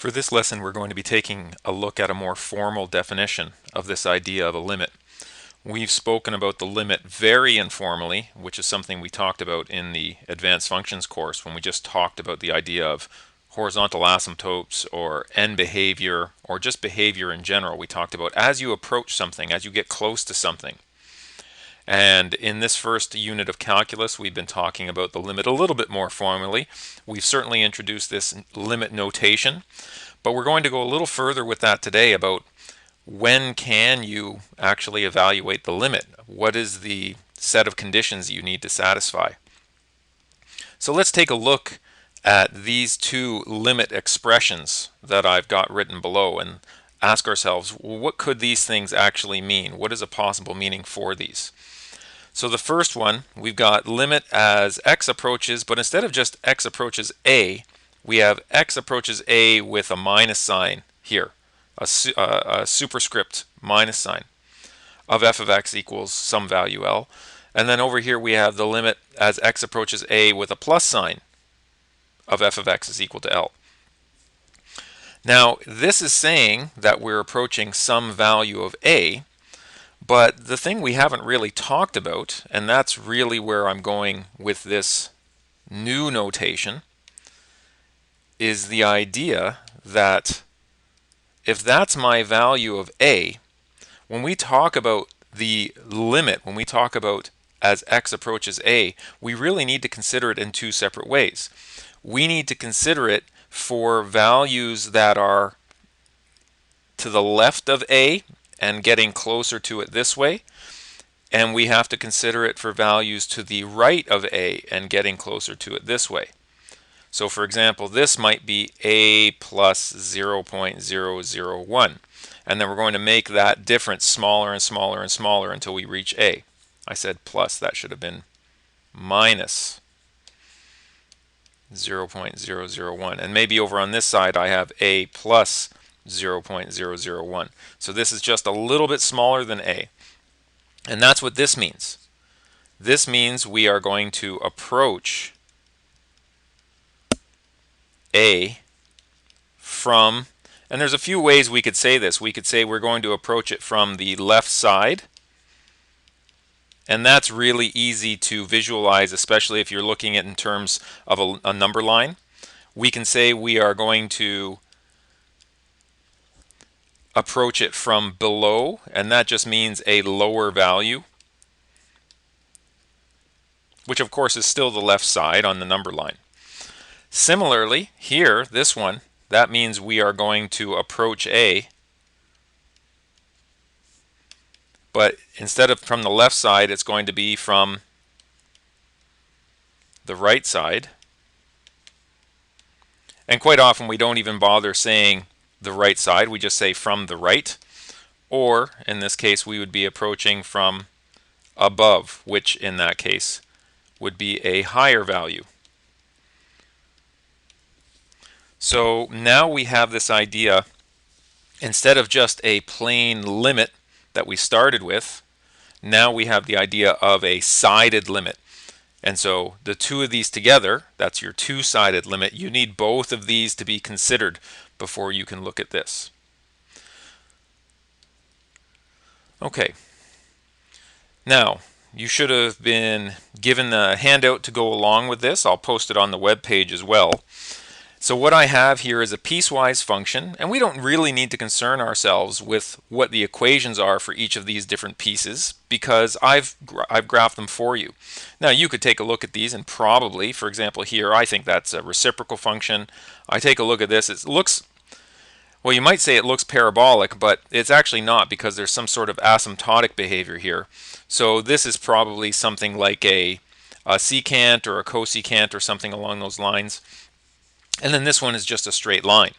For this lesson, we're going to be taking a look at a more formal definition of this idea of a limit. We've spoken about the limit very informally, which is something we talked about in the advanced functions course when we just talked about the idea of horizontal asymptotes or end behavior or just behavior in general. We talked about as you approach something, as you get close to something. And in this first unit of calculus, we've been talking about the limit a little bit more formally. We've certainly introduced this limit notation, but we're going to go a little further with that today about when can you actually evaluate the limit? What is the set of conditions you need to satisfy? So let's take a look at these two limit expressions that I've got written below and ask ourselves, well, what could these things actually mean? What is a possible meaning for these? So the first one, we've got limit as x approaches, but instead of just x approaches a, we have x approaches a with a minus sign here, a superscript minus sign of f of x equals some value L. And then over here we have the limit as x approaches a with a plus sign of f of x is equal to L. Now this is saying that we're approaching some value of a, but the thing we haven't really talked about, and that's really where I'm going with this new notation, is the idea that if that's my value of a, when we talk about the limit, when we talk about as x approaches a, we really need to consider it in two separate ways. We need to consider it for values that are to the left of a and getting closer to it this way, and we have to consider it for values to the right of a and getting closer to it this way. So for example, this might be a plus 0.001, and then we're going to make that difference smaller and smaller and smaller until we reach a. I said plus, that should have been minus 0.001, and maybe over on this side I have a plus 0.001. So this is just a little bit smaller than a. And that's what this means. This means we are going to approach a from, and there's a few ways we could say this. We could say we're going to approach it from the left side. And that's really easy to visualize, especially if you're looking at it in terms of a number line. We can say we are going to approach it from below, and that just means a lower value, which of course is still the left side on the number line. Similarly, here, this one, that means we are going to approach a, but instead of from the left side, it's going to be from the right side. And quite often we don't even bother saying the right side, we just say from the right, or in this case we would be approaching from above, which in that case would be a higher value. So now we have this idea, instead of just a plain limit that we started with, now we have the idea of a sided limit. And so the two of these together, that's your two-sided limit. You need both of these to be considered before you can look at this. Okay. Now, you should have been given the handout to go along with this. I'll post it on the web page as well. So what I have here is a piecewise function, and we don't really need to concern ourselves with what the equations are for each of these different pieces because I've graphed them for you. Now you could take a look at these and probably, for example here, I think that's a reciprocal function. I take a look at this, it looks, well, you might say it looks parabolic, but it's actually not because there's some sort of asymptotic behavior here. So this is probably something like a secant or a cosecant or something along those lines. And then this one is just a straight line.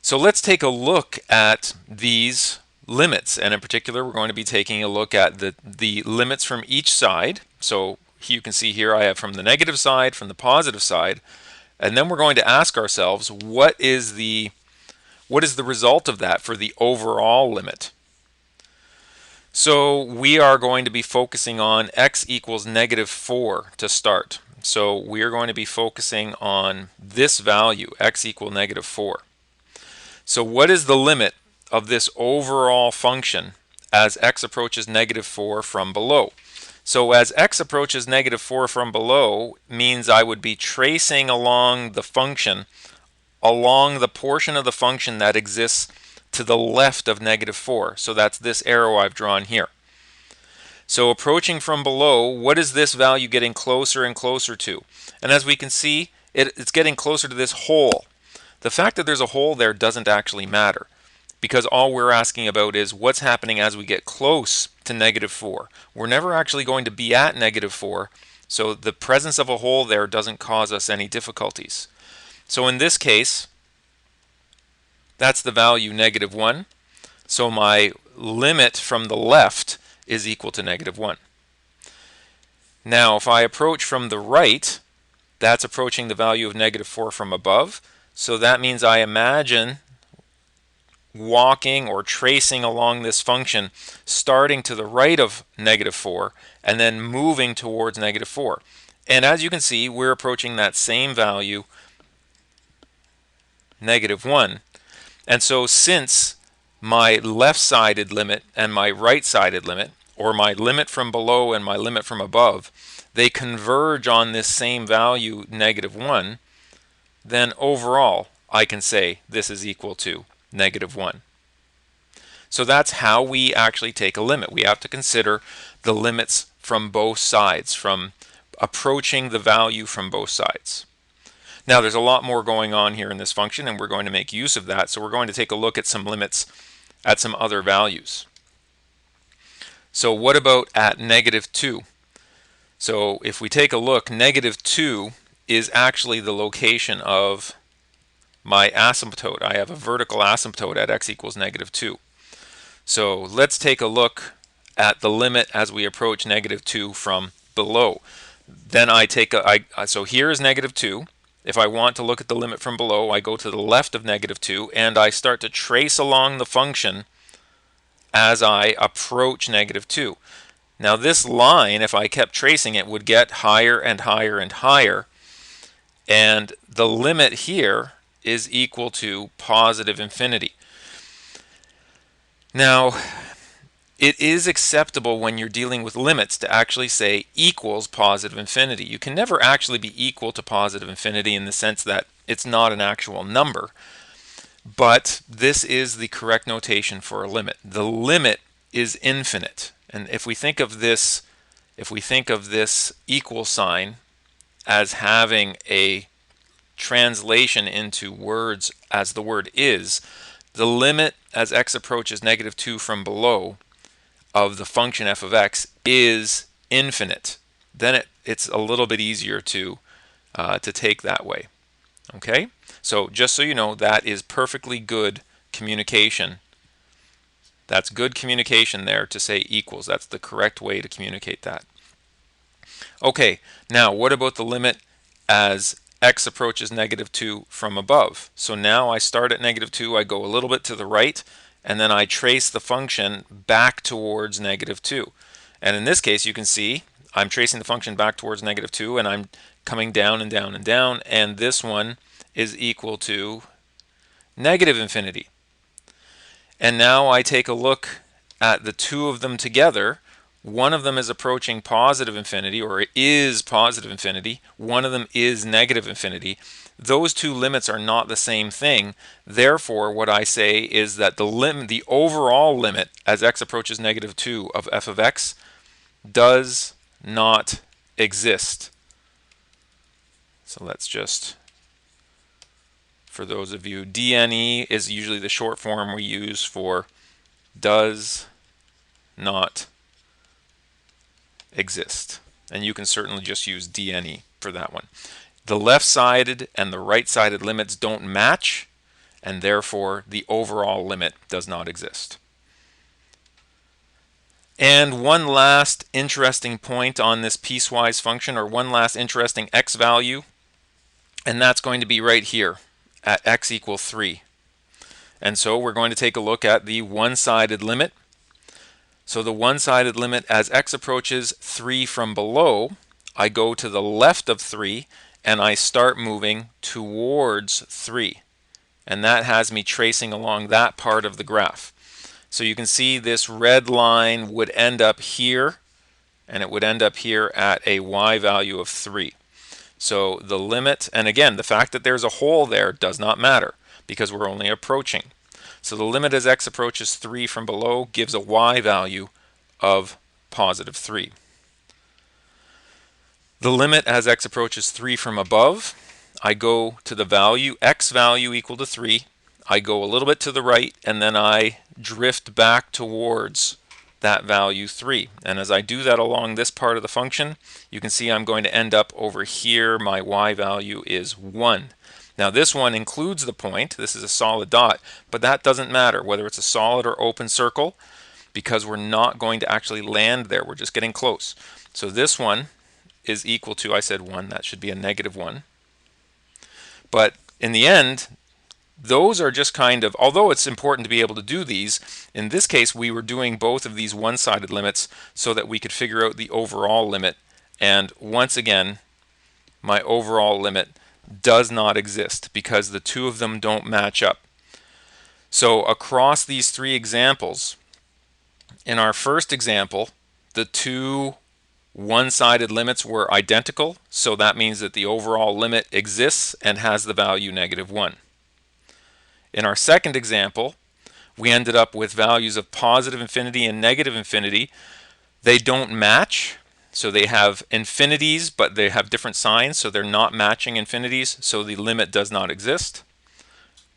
So let's take a look at these limits, and in particular we're going to be taking a look at the limits from each side. So you can see here I have from the negative side, from the positive side, and then we're going to ask ourselves what is the result of that for the overall limit. So we are going to be focusing on x equals -4 to start. So we are going to be focusing on this value, x equal -4. So what is the limit of this overall function as x approaches -4 from below? So as x approaches -4 from below means I would be tracing along the function, along the portion of the function that exists to the left of -4. So that's this arrow I've drawn here. So approaching from below, what is this value getting closer and closer to? And as we can see, it's getting closer to this hole. The fact that there's a hole there doesn't actually matter, because all we're asking about is what's happening as we get close to -4. We're never actually going to be at -4, so the presence of a hole there doesn't cause us any difficulties. So in this case, that's the value -1. So my limit from the left is equal to -1. Now, if I approach from the right, that's approaching the value of -4 from above. So that means I imagine walking or tracing along this function starting to the right of -4 and then moving towards -4. And as you can see, we're approaching that same value, -1. And so since my left-sided limit and my right-sided limit, or my limit from below and my limit from above, they converge on this same value, -1, then overall I can say this is equal to -1. So that's how we actually take a limit. We have to consider the limits from both sides, from approaching the value from both sides. Now there's a lot more going on here in this function, and we're going to make use of that. So we're going to take a look at some limits at some other values. So what about at -2? So if we take a look, -2 is actually the location of my asymptote. I have a vertical asymptote at x equals -2. So let's take a look at the limit as we approach -2 from below. Then I take so here is -2. If I want to look at the limit from below, I go to the left of -2 and I start to trace along the function as I approach -2. Now this line, if I kept tracing it, would get higher and higher and higher, and the limit here is equal to positive infinity. Now, it is acceptable when you're dealing with limits to actually say equals positive infinity. You can never actually be equal to positive infinity in the sense that it's not an actual number, but this is the correct notation for a limit. The limit is infinite. And if we think of this equal sign as having a translation into words as the word is, the limit as x approaches -2 from below of the function f of x is infinite. Then it's a little bit easier to take that way. Okay, so just so you know, that is perfectly good communication. That's good communication there to say equals. That's the correct way to communicate that. Okay, now what about the limit as x approaches -2 from above? So now I start at -2, I go a little bit to the right, and then I trace the function back towards -2. And in this case, you can see I'm tracing the function back towards -2, and I'm coming down and down and down, and this one is equal to -infinity. And now I take a look at the two of them together. One of them is approaching positive infinity, or it is positive infinity. One of them is -infinity. Those two limits are not the same thing. Therefore, what I say is that the overall limit as x approaches -2 of f of x does not exist. So let's just, for those of you, DNE is usually the short form we use for does not exist. And you can certainly just use DNE for that one. The left-sided and the right-sided limits don't match, and therefore the overall limit does not exist. And one last interesting point on this piecewise function, or one last interesting x value, and that's going to be right here at x equals 3. And so we're going to take a look at the one-sided limit. So the one-sided limit as x approaches 3 from below, I go to the left of 3 and I start moving towards 3. and that has me tracing along that part of the graph. So you can see this red line would end up here, and it would end up here at a y value of 3. So the limit, and again, the fact that there's a hole there does not matter because we're only approaching. So the limit as x approaches 3 from below gives a y value of positive 3. The limit as x approaches 3 from above, I go to the value, x value equal to 3. I go a little bit to the right, and then I drift back towards that value 3. And as I do that along this part of the function, you can see I'm going to end up over here. My y value is 1. Now this one includes the point. This is a solid dot, but that doesn't matter whether it's a solid or open circle because we're not going to actually land there. We're just getting close. So this one is equal to, I said 1, that should be a negative 1. But in the end, those are just kind of, although it's important to be able to do these, in this case we were doing both of these one-sided limits so that we could figure out the overall limit. And once again, my overall limit does not exist because the two of them don't match up. So across these three examples, in our first example, the two one-sided limits were identical, so that means that the overall limit exists and has the value negative 1. In our second example, we ended up with values of positive infinity and negative infinity. They don't match, so they have infinities, but they have different signs, so they're not matching infinities, so the limit does not exist.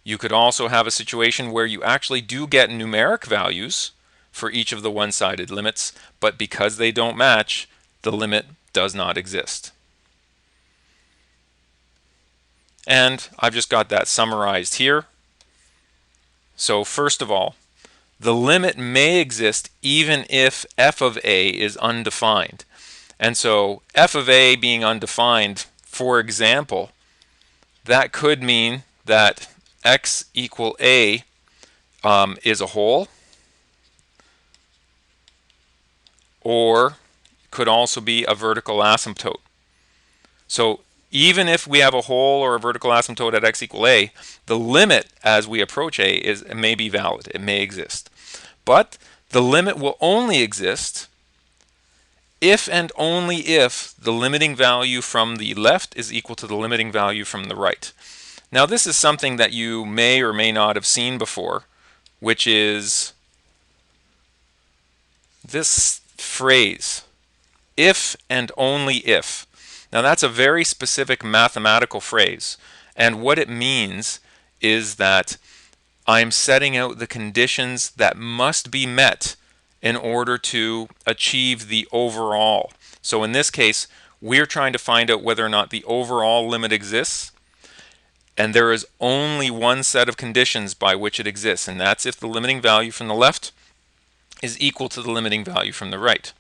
You could also have a situation where you actually do get numeric values for each of the one-sided limits, but because they don't match, the limit does not exist. And I've just got that summarized here. So first of all, the limit may exist even if f of a is undefined. And so f of a being undefined, for example, that could mean that x equal a is a hole, or could also be a vertical asymptote. So even if we have a hole or a vertical asymptote at x equal a, the limit as we approach a may be valid. It may exist. But the limit will only exist if and only if the limiting value from the left is equal to the limiting value from the right. Now this is something that you may or may not have seen before, which is this phrase, if and only if. Now that's a very specific mathematical phrase, and what it means is that I'm setting out the conditions that must be met in order to achieve the overall. So in this case, we're trying to find out whether or not the overall limit exists, and there is only one set of conditions by which it exists, and that's if the limiting value from the left is equal to the limiting value from the right.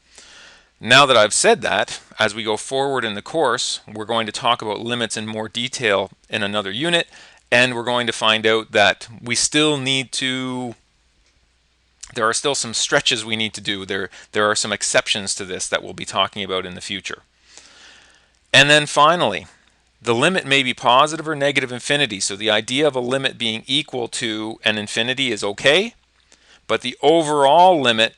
Now that I've said that, as we go forward in the course, we're going to talk about limits in more detail in another unit, and we're going to find out that we still need to, there are still some stretches we need to do. There are some exceptions to this that we'll be talking about in the future. And then finally, the limit may be positive or negative infinity. So the idea of a limit being equal to an infinity is okay, but the overall limit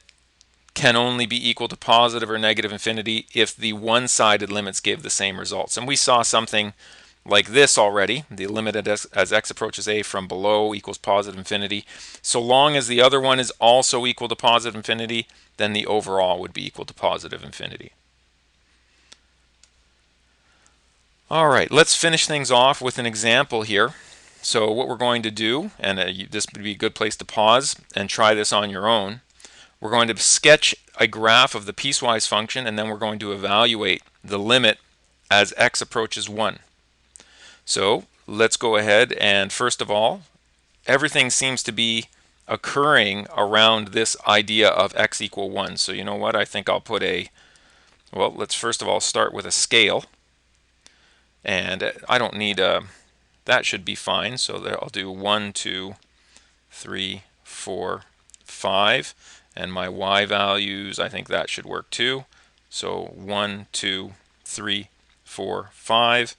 can only be equal to positive or negative infinity if the one-sided limits give the same results. And we saw something like this already. The limit as x approaches a from below equals positive infinity. So long as the other one is also equal to positive infinity, then the overall would be equal to positive infinity. All right, let's finish things off with an example here. So what we're going to do, and this would be a good place to pause and try this on your own, we're going to sketch a graph of the piecewise function, and then we're going to evaluate the limit as x approaches 1. So let's go ahead and first of all, everything seems to be occurring around this idea of x equal 1. So you know what, I think I'll put well, let's first of all start with a scale. And I don't need that should be fine. So I'll do 1, 2, 3, 4, 5. And my y values, I think that should work too. So 1, 2, 3, 4, 5,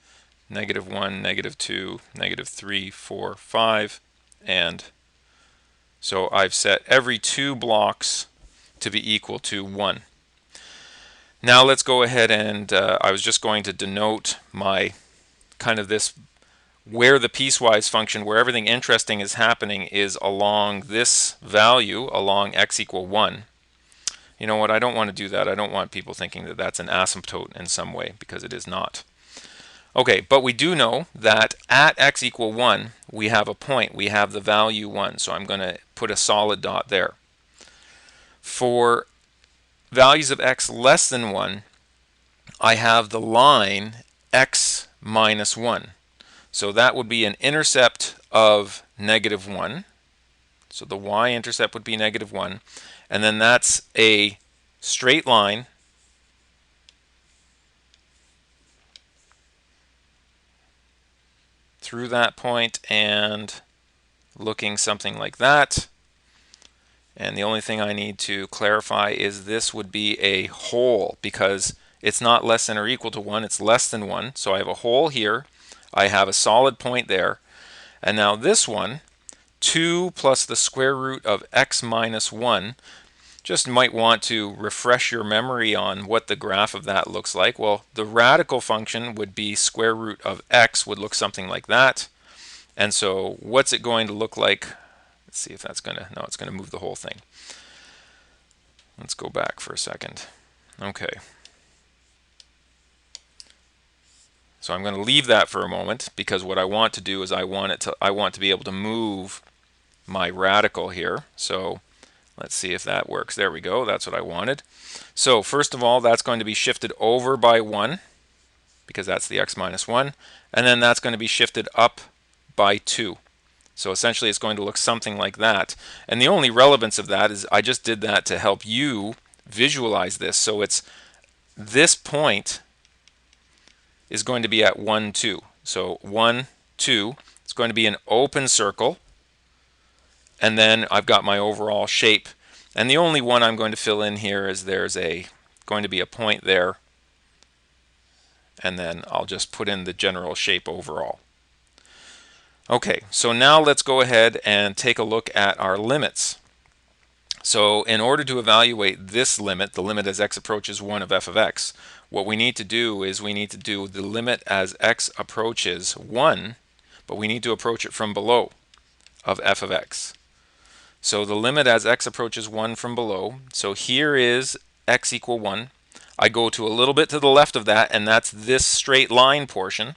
-1, -2, -3, 4, 5, And so I've set every 2 blocks to be equal to 1. Now let's go ahead and I was just going to denote my kind of this where the piecewise function, where everything interesting is happening, is along this value, along x equal 1. You know what, I don't want to do that. I don't want people thinking that that's an asymptote in some way, because it is not. Okay, but we do know that at x equal 1, we have a point. We have the value 1, so I'm going to put a solid dot there. For values of x less than 1, I have the line x minus 1. So that would be an intercept of -1. So the y-intercept would be -1. And then that's a straight line through that point and looking something like that. And the only thing I need to clarify is this would be a hole, because it's not less than or equal to 1, it's less than 1. So I have a hole here. I have a solid point there. And now this one, 2 plus the square root of x minus 1, just might want to refresh your memory on what the graph of that looks like. Well, the radical function would be square root of x, would look something like that. And so what's it going to look like? Let's see if that's going to, no, it's going to move the whole thing. Let's go back for a second. Okay. So I'm going to leave that for a moment, because what I want to do is I want to be able to move my radical here. So let's see if that works. There we go. That's what I wanted. So first of all, that's going to be shifted over by 1, because that's the x minus 1. And then that's going to be shifted up by 2. So essentially it's going to look something like that. And the only relevance of that is I just did that to help you visualize this. So it's this point is going to be at 1, 2. So 1, 2. It's going to be an open circle. And then I've got my overall shape. And the only one I'm going to fill in here is there's going to be a point there. And then I'll just put in the general shape overall. Okay, so now let's go ahead and take a look at our limits. So in order to evaluate this limit, the limit as x approaches 1 of f of x, what we need to do is we need to do the limit as x approaches 1, but we need to approach it from below of f of x. So the limit as x approaches 1 from below, so here is x equal 1. I go to a little bit to the left of that, and that's this straight line portion.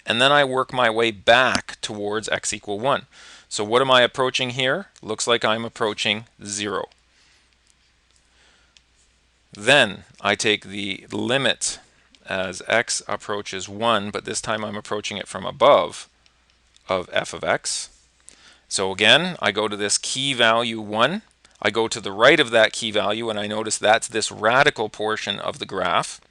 And then I work my way back towards x equal 1. So what am I approaching here? Looks like I'm approaching 0. Then I take the limit as x approaches 1, but this time I'm approaching it from above of f of x. So again, I go to this key value 1. I go to the right of that key value, and I notice that's this radical portion of the graph.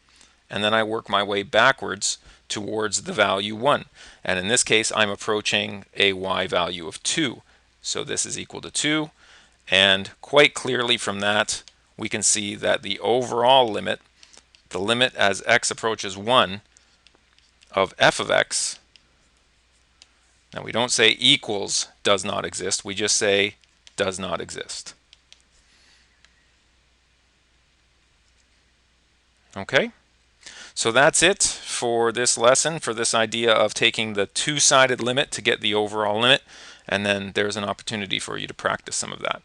And then I work my way backwards towards the value 1. And in this case, I'm approaching a y value of 2. So this is equal to 2. And quite clearly from that, we can see that the overall limit, the limit as x approaches 1 of f of x, now we don't say equals does not exist, we just say does not exist. Okay? So that's it for this lesson, for this idea of taking the two-sided limit to get the overall limit, and then there's an opportunity for you to practice some of that.